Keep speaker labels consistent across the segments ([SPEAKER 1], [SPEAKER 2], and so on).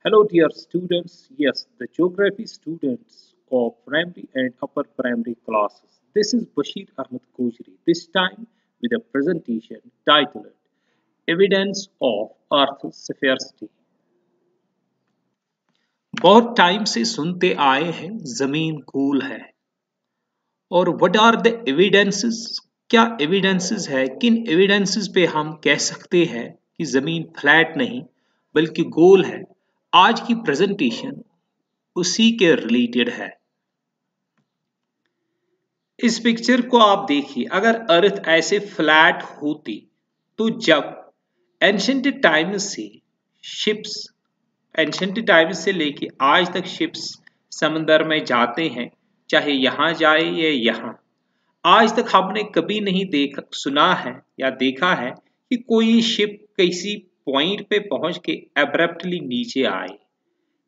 [SPEAKER 1] Hello, dear students. Yes, the geography students of primary and upper primary classes. This is Bashir Ahmed Kojri. This time with a presentation titled Evidence of Earth's Sphericity. बहुत time से सुनते आए हैं जमीन गोल है और what are the evidences, क्या evidences है, किन एविडेंसेस पे हम कह सकते हैं कि जमीन फ्लैट नहीं बल्कि गोल है। आज की प्रेजेंटेशन उसी के रिलेटेड है। इस पिक्चर को आप देखिए, अगर अर्थ ऐसे फ्लैट होती तो जब एंशंट टाइम्स से शिप्स एंशंट टाइम्स से लेके आज तक शिप्स समंदर में जाते हैं, चाहे यहाँ जाए या यहाँ, आज तक हमने कभी नहीं सुना है या देखा है कि कोई शिप किसी पॉइंट पे पहुंच के एब्रप्टली नीचे आए।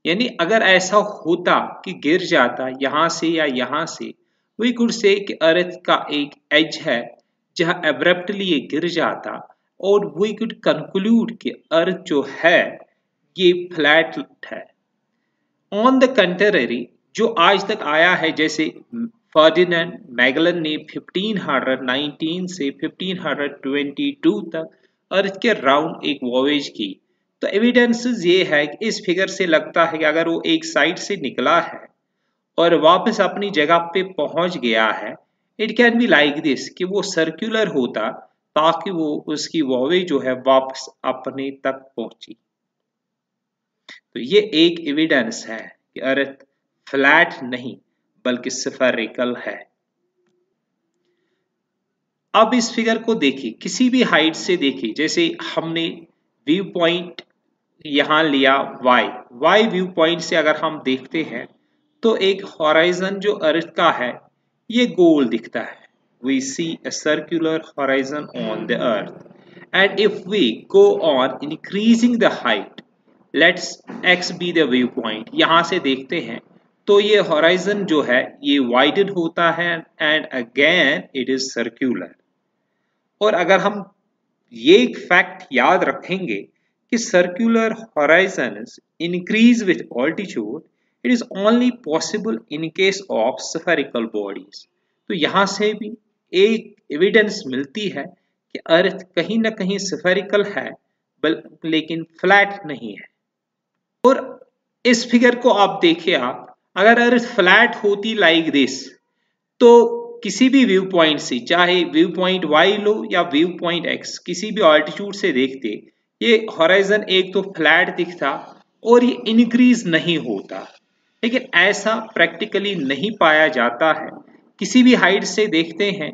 [SPEAKER 1] यानी अगर ऐसा होता कि गिर जाता यहाँ से या यहाँ से, वी कुड से कि अर्थ का एक एज है जहां एब्रप्टली ये गिर जाता और वी कुड कंक्लूड कि अर्थ जो है ये फ्लैट है। ऑन द कंट्ररी, जो आज तक आया है, जैसे फर्डिनेंड मैगलन ने 1519 से 1522 तक अर्थ के राउंड एक वॉयेज की, तो एविडेंसेस ये है कि इस फिगर से लगता है कि अगर वो एक साइड से निकला है और वापस अपनी जगह पे पहुंच गया है, it can be like this कि वो सर्कुलर होता ताकि वो उसकी वॉयेज जो है वापस अपने तक पहुंची। तो ये एक एविडेंस है कि अर्थ फ्लैट नहीं बल्कि स्फेरिकल है। अब इस फिगर को देखिए, किसी भी हाइट से देखिए, जैसे हमने व्यू पॉइंट यहां लिया y व्यू पॉइंट से अगर हम देखते हैं तो एक हॉराइजन जो अर्थ का है ये गोल दिखता है। We see a circular horizon on the earth and if we go on increasing the height, let's x be the view point, यहां से देखते हैं तो ये हॉराइजन जो है ये वाइडेड होता है and again it is circular. और अगर हम ये फैक्ट याद रखेंगे कि circular horizons increase with altitude, it is only possible in case of spherical bodies. तो यहां से भी एक एविडेंस मिलती है कि अर्थ कहीं ना कहीं स्फेरिकल है लेकिन फ्लैट नहीं है। और इस फिगर को आप देखिए, आप अगर अर्थ फ्लैट होती लाइक दिस तो किसी भी व्यू पॉइंट से, चाहे व्यू पॉइंट y लो या व्यू पॉइंट x, किसी भी ऑल्टीट्यूड से देखते ये हॉराइजन एक तो फ्लैट दिखता और ये इंक्रीज नहीं होता। लेकिन ऐसा प्रैक्टिकली नहीं पाया जाता है। किसी भी हाइट से देखते हैं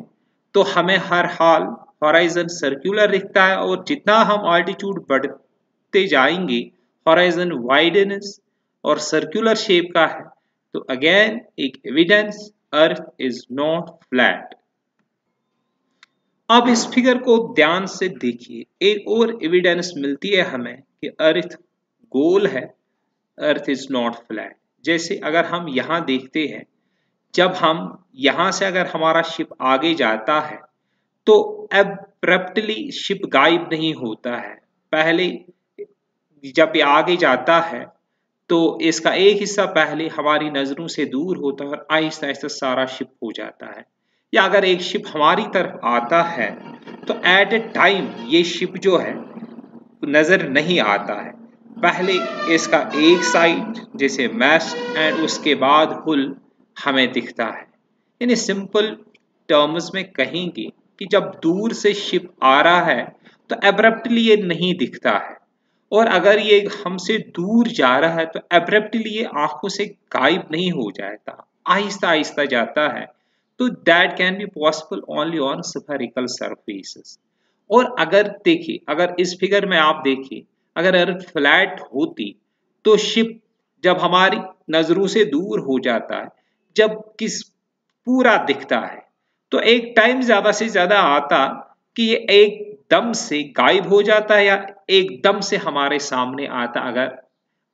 [SPEAKER 1] तो हमें हर हाल हॉराइजन सर्कुलर दिखता है और जितना हम ऑल्टीट्यूड बढ़ते जाएंगे हॉराइजन वाइडनेस और सर्कुलर शेप का है। तो अगेन एक evidence earth is not flat. अब इस फिगर को ध्यान से देखिए, एक और एविडेंस मिलती है हमें कि अर्थ गोल है, अर्थ इज नॉट फ्लैट। जैसे अगर हम यहां देखते हैं, जब हम यहां से अगर हमारा शिप आगे जाता है तो एब्रप्टली शिप गायब नहीं होता है। पहले जब ये आगे जाता है तो इसका एक हिस्सा पहले हमारी नजरों से दूर होता है और आहिस्ता आहिस्ता सारा शिप हो जाता है। या अगर एक शिप हमारी तरफ आता है तो एट ए टाइम ये शिप जो है नजर नहीं आता है। पहले इसका एक साइड जैसे मैस्ट एंड उसके बाद हुल हमें दिखता है। यानी सिंपल टर्म्स में कहेंगे कि जब दूर से शिप आ रहा है तो एब्रप्टली ये नहीं दिखता है, और अगर ये हमसे दूर जा रहा है तो एब्रप्टली ये आंखों से गायब नहीं हो जाता, आहिस्ता आहिस्ता जाता है। तो that can be possible only on spherical surfaces. और अगर देखिए, अगर इस फिगर में आप देखिए, अगर अर्थ फ्लैट होती तो शिप जब हमारी नजरों से दूर हो जाता है, जब किस पूरा दिखता है, तो एक टाइम ज्यादा से ज्यादा आता कि ये एकदम से गायब हो जाता है या एकदम से हमारे सामने आता अगर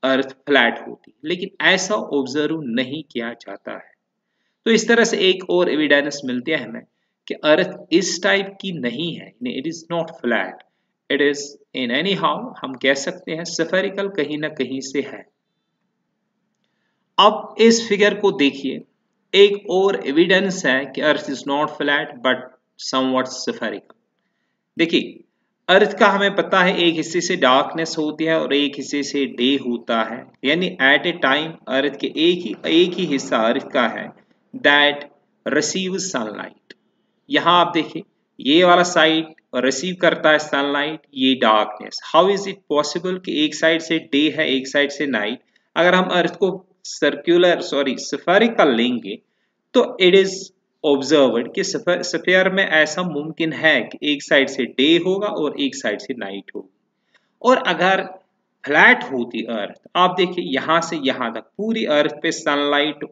[SPEAKER 1] अर्थ फ्लैट होती। लेकिन ऐसा ऑब्जर्व नहीं किया जाता है। तो इस तरह से एक और एविडेंस मिलती है हमें कि अर्थ इस टाइप की नहीं है, it is not flat, it is in any how हम कह सकते हैं स्फेरिकल कहीं ना कहीं से है। अब इस फिगर को देखिए, एक और एविडेंस है कि earth is not flat but somewhat spherical. देखिए, अर्थ का हमें पता है एक हिस्से से डार्कनेस होती है और एक हिस्से से डे होता है, यानी एट ए टाइम अर्थ के एक ही हिस्सा अर्थ का है दैट रिसीव सनलाइट। यहाँ आप देखिए, ये वाला साइड रिसीव करता है सनलाइट, ये darkness. How is it possible कि एक साइड से डे है एक साइड से नाइट? अगर हम अर्थ को स्फेरिकल लेंगे तो इट इज ऑब्जर्व्ड कि स्फीयर में ऐसा मुमकिन है कि एक साइड से डे होगा और एक साइड से नाइट होगी। और अगर फ्लैट होती अर्थ, आप देखिए यहां से यहां तक पूरी अर्थ पे सनलाइट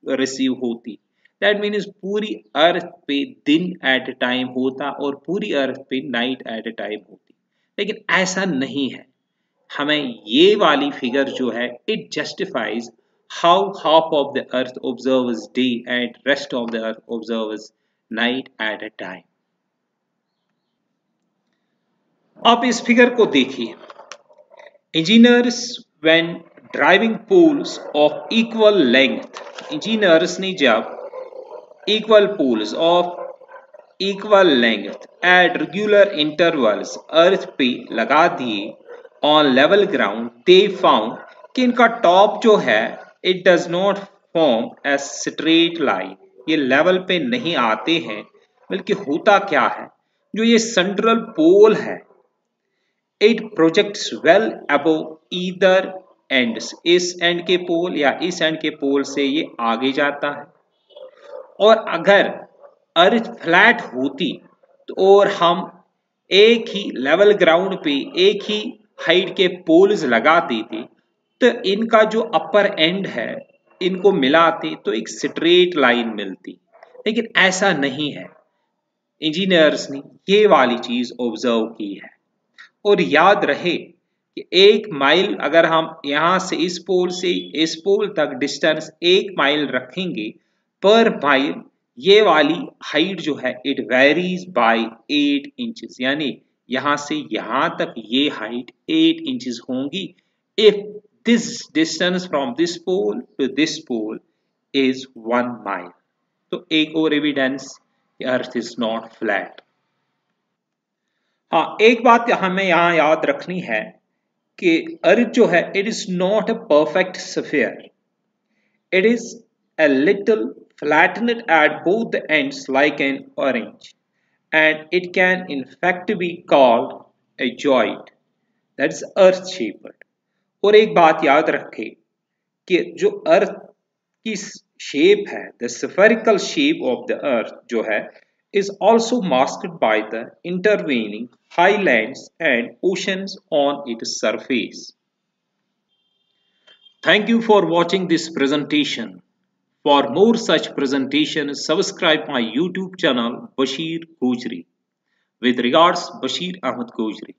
[SPEAKER 1] रिसीव होती, दैट मीन्स पूरी अर्थ पे दिन एट ए टाइम होता और पूरी अर्थ पे नाइट एट ए टाइम होती। लेकिन ऐसा नहीं है। हमें ये वाली फिगर जो है it justifies how half of the earth observes day and rest of the earth observes night at a time। आप इस फिगर को देखिए, engineers when driving poles of equal length, engineers ने जब equal poles of equal length at regular intervals अर्थ पे लगा दिए on level ground, they found कि इनका टॉप जो है it does not form a straight line, ये लेवल पे नहीं आते हैं, बल्कि होता क्या है, जो ये सेंट्रल पोल है it projects well above either ends, इस एंड के पोल या इस एंड के पोल से ये आगे जाता है। और अगर अर्थ फ्लैट होती तो और हम एक ही लेवल ग्राउंड पे एक ही हाइट के पोल्स लगा देते तो इनका जो अपर एंड है इनको मिलाते तो एक स्ट्रेट लाइन मिलती, लेकिन ऐसा नहीं है। इंजीनियर्स ने ये वाली चीज ऑब्जर्व की है। और याद रहे कि 1 माइल अगर हम यहां से इस पोल तक डिस्टेंस 1 माइल रखेंगे, पर माइल ये वाली हाइट जो है इट वेरीज बाय 8 इंचेस, यानी यहां से यहां तक ये हाइट 8 इंचेस होंगी if this distance from this pole to this pole is 1 mile। तो एक और evidence earth is not flat. हाँ, एक बात हमें यहां याद रखनी है कि अर्थ जो है it is not a perfect sphere, it is a little flattened at both the ends like an orange, and it can in fact be called a joint, that is earth shaped। और एक बात याद रखें कि जो अर्थ की shape है, the spherical shape of the earth जो है is also masked by the intervening highlands and oceans on its surface। Thank you for watching this presentation। For more such presentations, subscribe my YouTube channel Bashir Gojri। With regards, Bashir Ahmed Gojri।